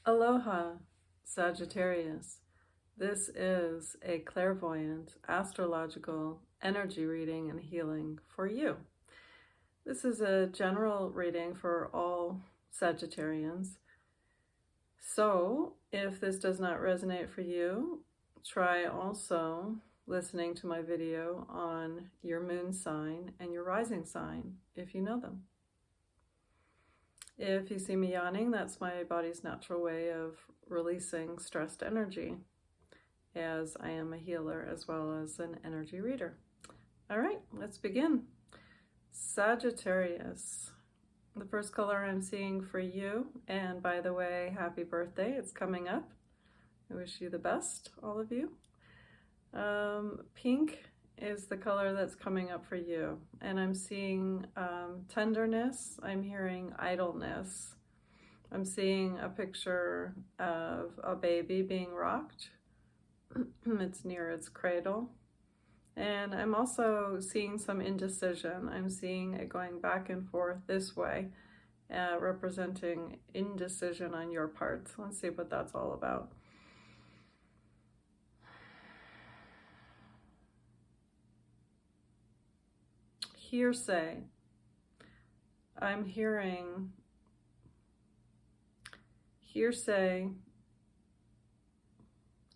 Aloha, Sagittarius. This is a clairvoyant, astrological energy reading and healing for you. This is a general reading for all Sagittarians. So if this does not resonate for you, try also listening to my video on your moon sign and your rising sign if you know them. If you see me yawning, that's my body's natural way of releasing stressed energy, as I am a healer as well as an energy reader. All right, let's begin. Sagittarius. The first color I'm seeing for you, and by the way, happy birthday, it's coming up. I wish you the best, all of you. Pink is the color that's coming up for you, and I'm seeing tenderness. I'm hearing idleness. I'm seeing a picture of a baby being rocked. It's near its cradle, and I'm also seeing some indecision. I'm seeing it going back and forth this way, representing indecision on your part. Let's see what that's all about. Hearsay. I'm hearing hearsay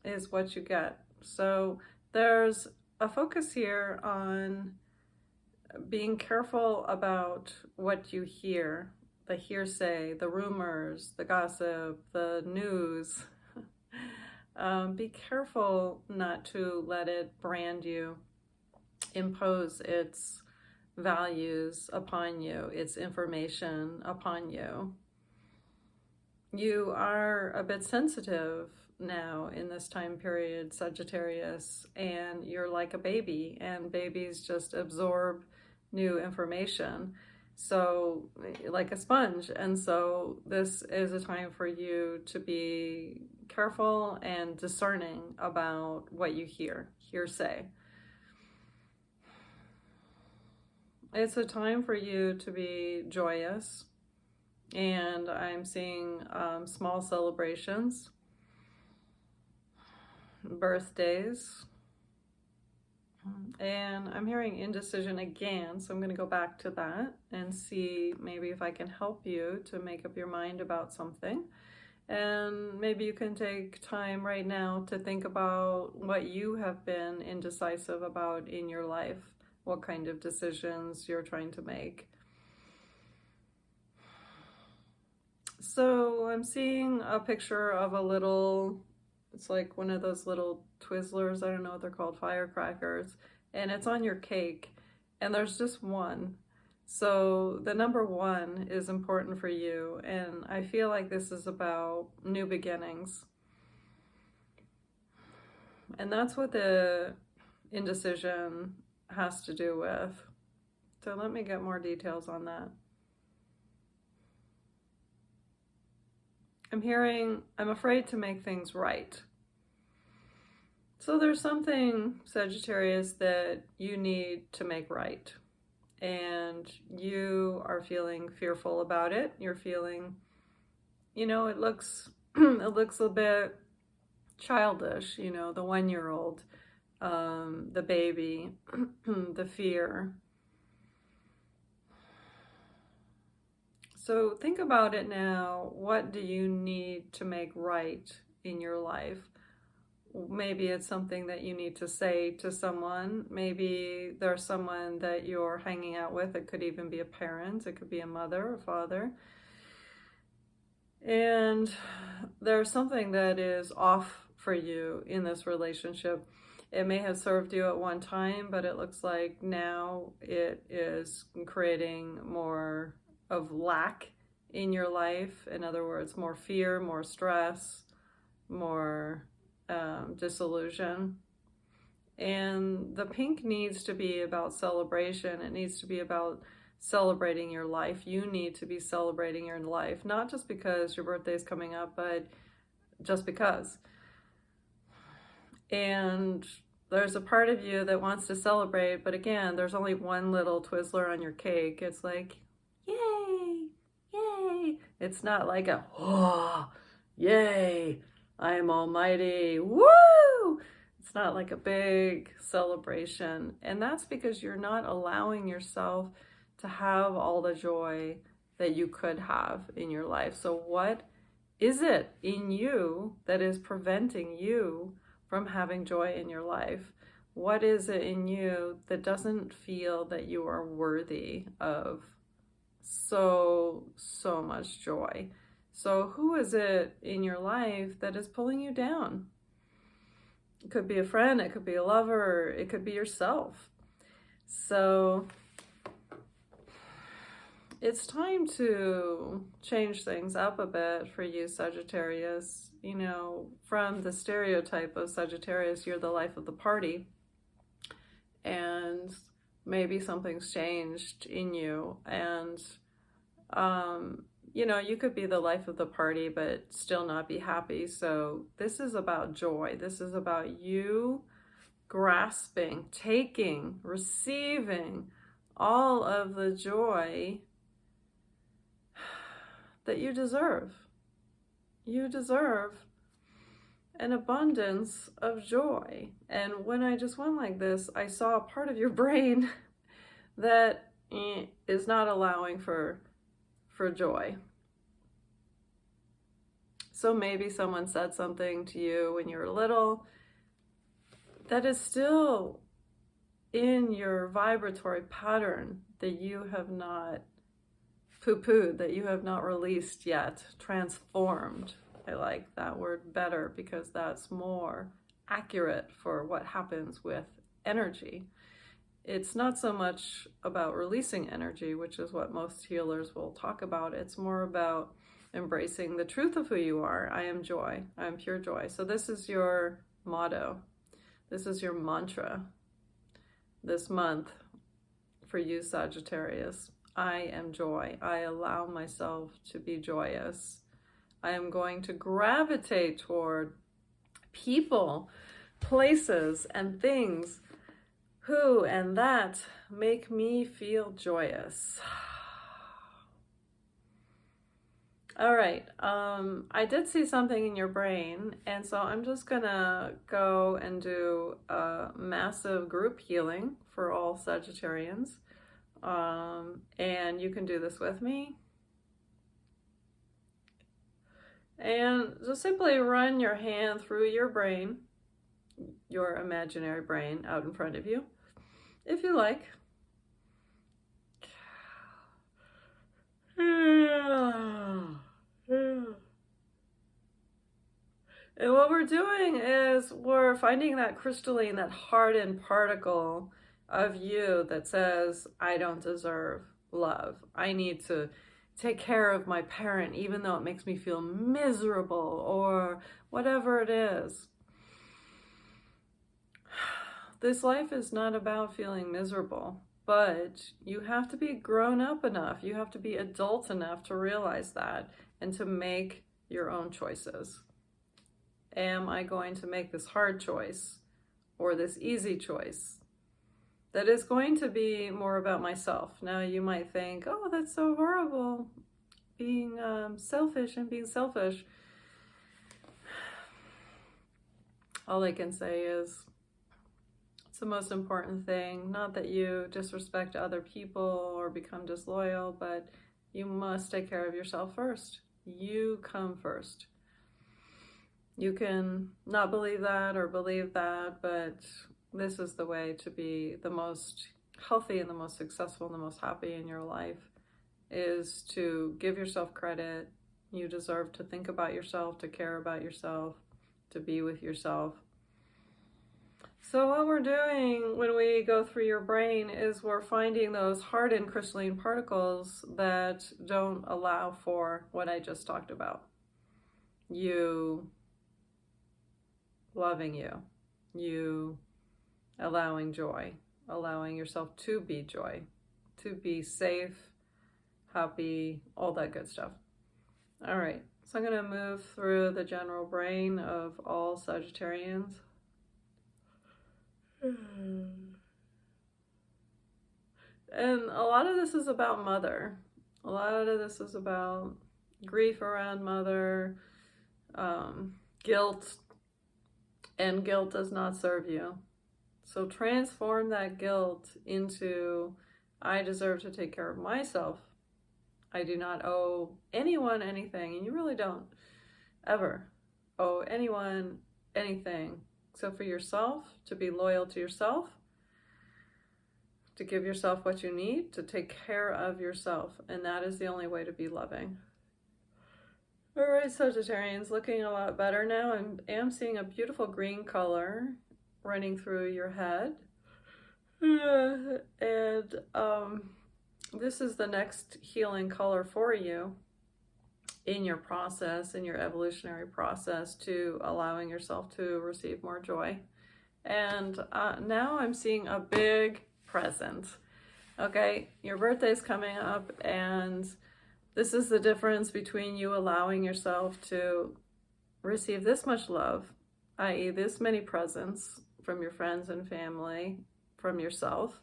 is what you get. So there's a focus here on being careful about what you hear, the hearsay, the rumors, the gossip, the news. Be careful not to let it brand you, impose its values upon you, its information upon you. You are a bit sensitive now in this time period, Sagittarius, and you're like a baby, and babies just absorb new information, so like a sponge. And so this is a time for you to be careful and discerning about what you hear, hearsay. It's a time for you to be joyous, and I'm seeing small celebrations, birthdays, and I'm hearing indecision again, so I'm going to go back to that and see maybe if I can help you to make up your mind about something. And maybe you can take time right now to think about what you have been indecisive about in your life, what kind of decisions you're trying to make. So I'm seeing a picture of a little, it's like one of those little Twizzlers, I don't know what they're called, firecrackers, and it's on your cake, and there's just one. So the number 1 is important for you, and I feel like this is about new beginnings. And that's what the indecision has to do with. So let me get more details on that. I'm hearing, I'm afraid to make things right. So there's something, Sagittarius, that you need to make right, and you are feeling fearful about it. You're feeling, you know, it looks it looks a bit childish, you know, the 1-year-old, the baby, the fear. So think about it now. What do you need to make right in your life? Maybe it's something that you need to say to someone. Maybe there's someone that you're hanging out with. It could even be a parent. It could be a mother or father. And there's something that is off for you in this relationship. It may have served you at one time, but it looks like now it is creating more of lack in your life. In other words, more fear, more stress, more disillusion. And the pink needs to be about celebration. It needs to be about celebrating your life. You need to be celebrating your life, not just because your birthday is coming up, but just because. And there's a part of you that wants to celebrate, but again, there's only one little Twizzler on your cake. It's like, yay, yay. It's not like a, oh, Yay, I am almighty. Woo! It's not like a big celebration. And that's because you're not allowing yourself to have all the joy that you could have in your life. So what is it in you that is preventing you from having joy in your life? What is it in you that doesn't feel that you are worthy of so much joy? So who is it in your life that is pulling you down? It could be a friend, it could be a lover, it could be yourself. So it's time to change things up a bit for you, Sagittarius. You know, from the stereotype of Sagittarius, you're the life of the party. And maybe something's changed in you. And, you know, you could be the life of the party, but still not be happy. So this is about joy. This is about you grasping, taking, receiving all of the joy that you deserve. You deserve an abundance of joy. And when I just went like this, I saw a part of your brain that is not allowing for joy. So maybe someone said something to you when you were little that is still in your vibratory pattern that you have not poo-pooed, that you have not released yet, transformed. I like that word better because that's more accurate for what happens with energy. It's not so much about releasing energy, which is what most healers will talk about. It's more about embracing the truth of who you are. I am joy. I am pure joy. So this is your motto. This is your mantra this month for you, Sagittarius. I am joy. I allow myself to be joyous. I am going to gravitate toward people, places, and things who and that make me feel joyous. All right, I did see something in your brain, and so I'm just gonna go and do a massive group healing for all Sagittarians. And you can do this with me. And just simply run your hand through your brain, your imaginary brain out in front of you, if you like. And what we're doing is we're finding that crystalline, that hardened particle of you that says, I don't deserve love. I need to take care of my parent even though it makes me feel miserable, or whatever it is. This life is not about feeling miserable, but you have to be grown up enough, you have to be adult enough to realize that and to make your own choices. Am I going to make this hard choice or this easy choice that is going to be more about myself? Now you might think, oh, that's so horrible, being selfish and being selfish. All I can say is it's the most important thing. Not that you disrespect other people or become disloyal, but you must take care of yourself first. You come first. You can not believe that or believe that, but this is the way to be the most healthy and the most successful and the most happy in your life, is to give yourself credit. You deserve to think about yourself, to care about yourself, to be with yourself. So what we're doing when we go through your brain is we're finding those hardened crystalline particles that don't allow for what I just talked about. You loving you allowing joy, allowing yourself to be joy, to be safe, happy, all that good stuff. All right, so I'm going to move through the general brain of all Sagittarians. And a lot of this is about mother. A lot of this is about grief around mother, guilt, and guilt does not serve you. So transform that guilt into, I deserve to take care of myself. I do not owe anyone anything, and you really don't ever owe anyone anything except for yourself, to be loyal to yourself, to give yourself what you need, to take care of yourself, and that is the only way to be loving. All right, Sagittarians, looking a lot better now. I am seeing a beautiful green color running through your head. And this is the next healing color for you in your process, in your evolutionary process to allowing yourself to receive more joy. And now I'm seeing a big present. Okay, your birthday's coming up, and this is the difference between you allowing yourself to receive this much love, i.e. this many presents from your friends and family, from yourself,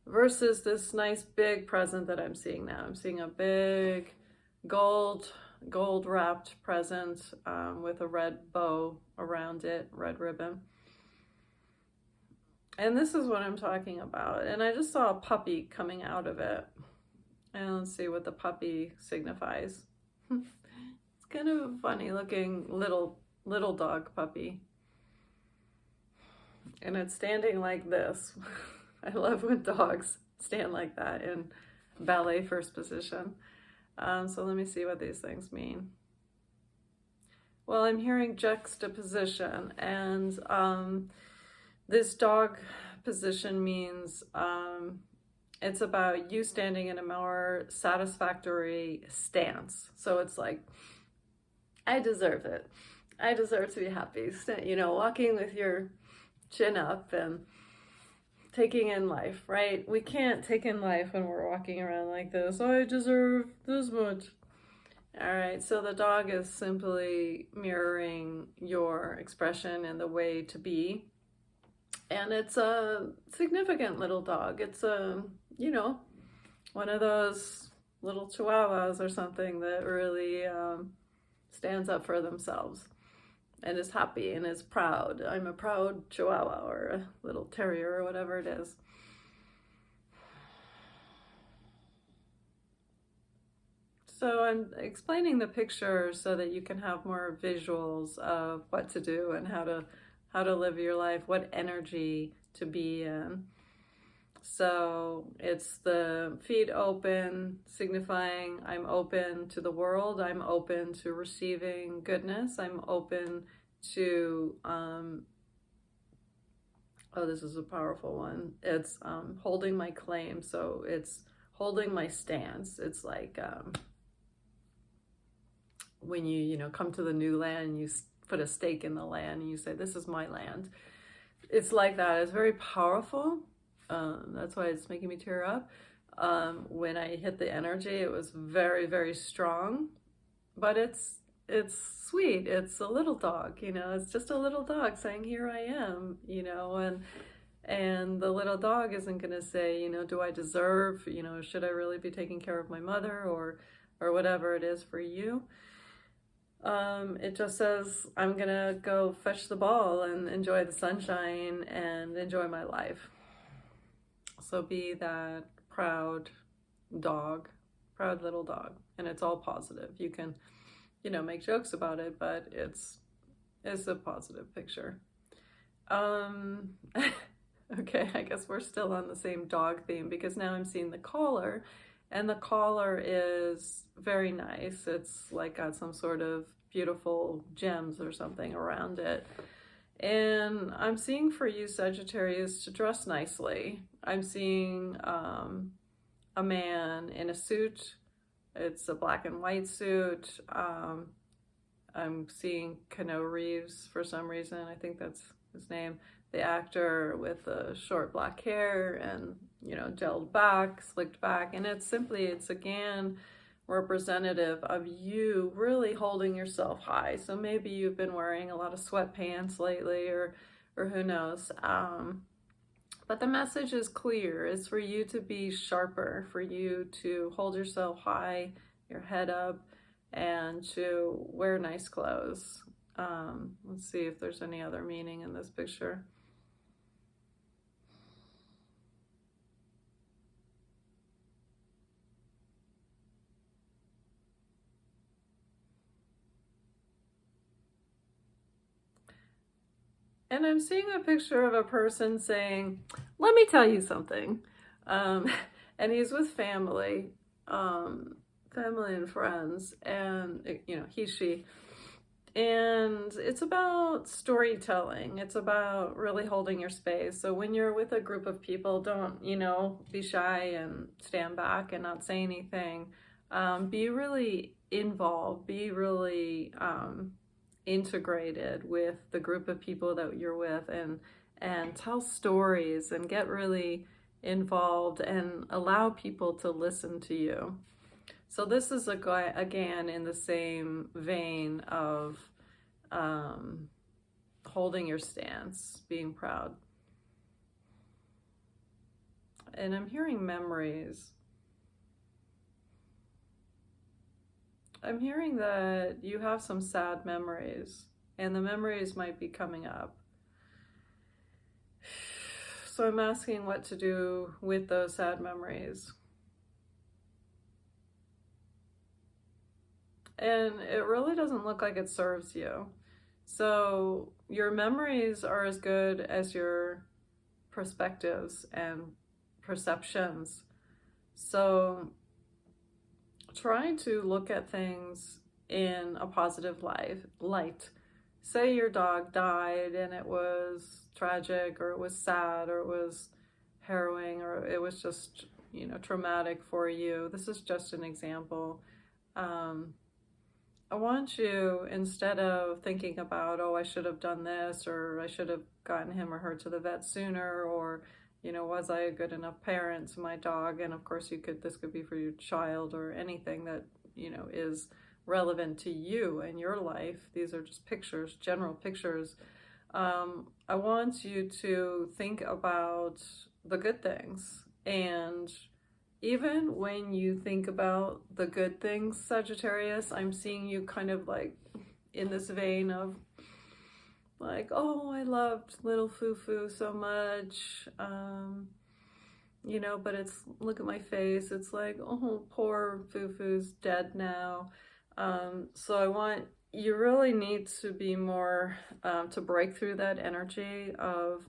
versus this nice big present that I'm seeing now. I'm seeing a big gold wrapped present with a red bow around it, red ribbon. And this is what I'm talking about. And I just saw a puppy coming out of it. And let's see what the puppy signifies. It's kind of a funny looking little dog puppy. And it's standing like this. I love when dogs stand like that in ballet first position. So let me see what these things mean. Well, I'm hearing juxtaposition, and this dog position means it's about you standing in a more satisfactory stance. So it's like, I deserve it. I deserve to be happy. You know, walking with your chin up and taking in life, right? We can't take in life when we're walking around like this. I deserve this much. All right, so the dog is simply mirroring your expression and the way to be. And it's a significant little dog. It's a, you know, one of those little chihuahuas or something that really stands up for themselves and is happy and is proud. I'm a proud chihuahua or a little terrier or whatever it is. So I'm explaining the picture so that you can have more visuals of what to do and how to live your life, what energy to be in. So it's the feet open, signifying I'm open to the world, I'm open to receiving goodness, I'm open to, oh, this is a powerful one. It's holding my claim, so it's holding my stance. It's like when you come to the new land and you put a stake in the land and you say, this is my land. It's like that. It's very powerful. That's why it's making me tear up. When I hit the energy, it was very, very strong, but it's sweet. It's a little dog, it's just a little dog saying, here I am, and the little dog isn't going to say, do I deserve, should I really be taking care of my mother or whatever it is for you. It just says, I'm going to go fetch the ball and enjoy the sunshine and enjoy my life. So be that proud dog, proud little dog, and it's all positive. You can, make jokes about it, but it's a positive picture. Okay, I guess we're still on the same dog theme because now I'm seeing the collar, and the collar is very nice. It's like got some sort of beautiful gems or something around it. And I'm seeing for you, Sagittarius, to dress nicely. I'm seeing a man in a suit. It's a black and white suit. I'm seeing Keanu Reeves for some reason. I think that's his name. The actor with the short black hair and, gelled back, slicked back. And it's again, representative of you really holding yourself high. So maybe you've been wearing a lot of sweatpants lately or who knows. But the message is clear. It's for you to be sharper, for you to hold yourself high, your head up, and to wear nice clothes. Let's see if there's any other meaning in this picture. And I'm seeing a picture of a person saying, let me tell you something. And he's with family, family and friends, and, you know, he, she. And it's about storytelling. It's about really holding your space. So when you're with a group of people, don't, you know, be shy and stand back and not say anything. Be really involved. Be really integrated with the group of people that you're with, and tell stories and get really involved and allow people to listen to you. So this is a guy, again, in the same vein of holding your stance, being proud. And I'm hearing memories. I'm hearing that you have some sad memories, and the memories might be coming up. So I'm asking what to do with those sad memories. And it really doesn't look like it serves you. So your memories are as good as your perspectives and perceptions. So try to look at things in a positive light. Say your dog died and it was tragic, or it was sad, or it was harrowing, or it was just, you know, traumatic for you. This is just an example. I want you, instead of thinking about, oh, I should have done this, or I should have gotten him or her to the vet sooner, or, you know, was I a good enough parent to my dog? And of course this could be for your child, or anything that, you know, is relevant to you and your life. These are just pictures, general pictures. I want you to think about the good things. And even when you think about the good things, Sagittarius, I'm seeing you kind of like in this vein of like, oh, I loved little Foo-Foo so much, you know, but it's, look at my face, it's like, oh, poor Foo-Foo's dead now. So I want, you really need to be more, to break through that energy of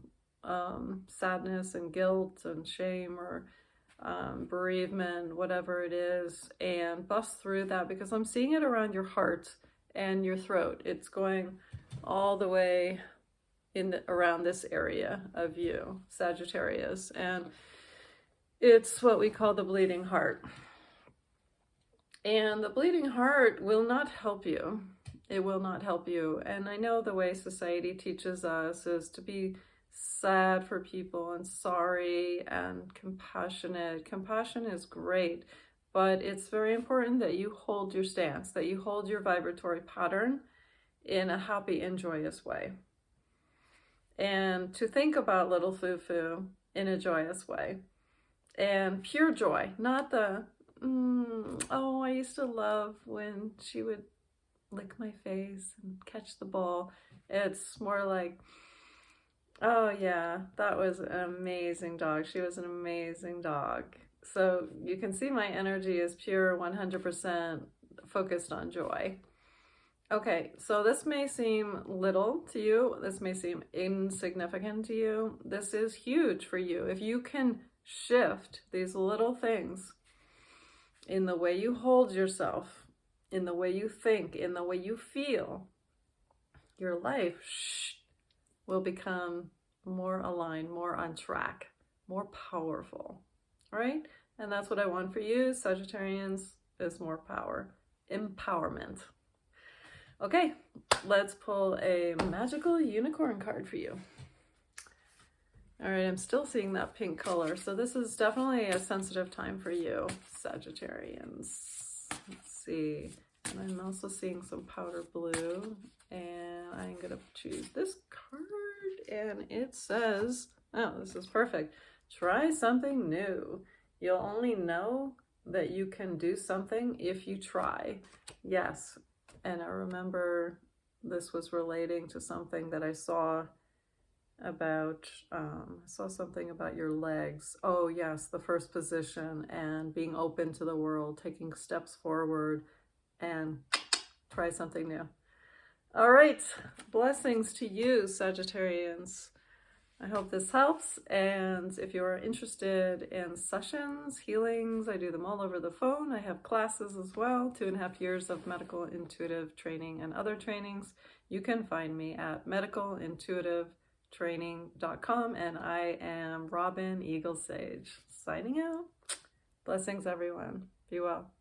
sadness and guilt and shame, or bereavement, whatever it is, and bust through that, because I'm seeing it around your heart and your throat. It's going all the way around this area of you, Sagittarius, and it's what we call the bleeding heart. And the bleeding heart will not help you. It will not help you. And I know the way society teaches us is to be sad for people and sorry and compassionate. Compassion is great, but it's very important that you hold your stance, that you hold your vibratory pattern in a happy and joyous way. And to think about little Foo-Foo in a joyous way. And pure joy, not the, oh, I used to love when she would lick my face and catch the ball. It's more like, oh yeah, that was an amazing dog. She was an amazing dog. So you can see my energy is pure 100% focused on joy. Okay, so this may seem little to you. This may seem insignificant to you. This is huge for you. If you can shift these little things in the way you hold yourself, in the way you think, in the way you feel, your life will become more aligned, more on track, more powerful, right? And that's what I want for you, Sagittarians, is more power, empowerment. Okay, let's pull a magical unicorn card for you. All right, I'm still seeing that pink color. So this is definitely a sensitive time for you, Sagittarians. Let's see. And I'm also seeing some powder blue. And I'm going to choose this card. And it says, oh, this is perfect. Try something new. You'll only know that you can do something if you try. Yes. And I remember this was relating to something that I saw about, I saw something about your legs. Oh yes, the first position and being open to the world, taking steps forward and try something new. All right, blessings to you, Sagittarians. I hope this helps, and if you're interested in sessions, healings, I do them all over the phone. I have classes as well, 2.5 years of medical intuitive training and other trainings. You can find me at medicalintuitivetraining.com, and I am Robin EagleSage, signing out. Blessings, everyone. Be well.